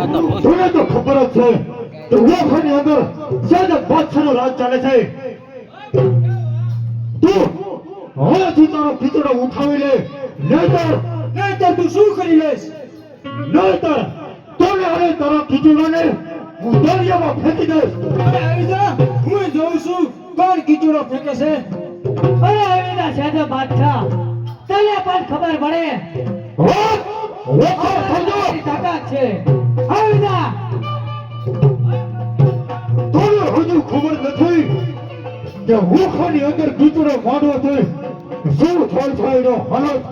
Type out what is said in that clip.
તને તો ખબર જ છે કે ઓખાની અંદર સહેજ બાદશાહનો રાજ ચાલે છે તું હવેથી તારો ખીચડો ઉઠાવી લે નહીતર તું શું કરી લેશ નહીતર તને હવે તારા ખીચડાને હું દરિયામાં ફેંકી દઈશ આવી જા હું જોઉં છું કોણ કીચડો ફેંકે છે અરે આવીના સહેજ બાદશાહ તને પણ ખબર પડે ઓખા સમજો તાકાત છે આવીના તને હજુ ખબર નથી કે ઓખાની અંદર ખીચડો માંડવો છે શું થાય છે એનો હાલત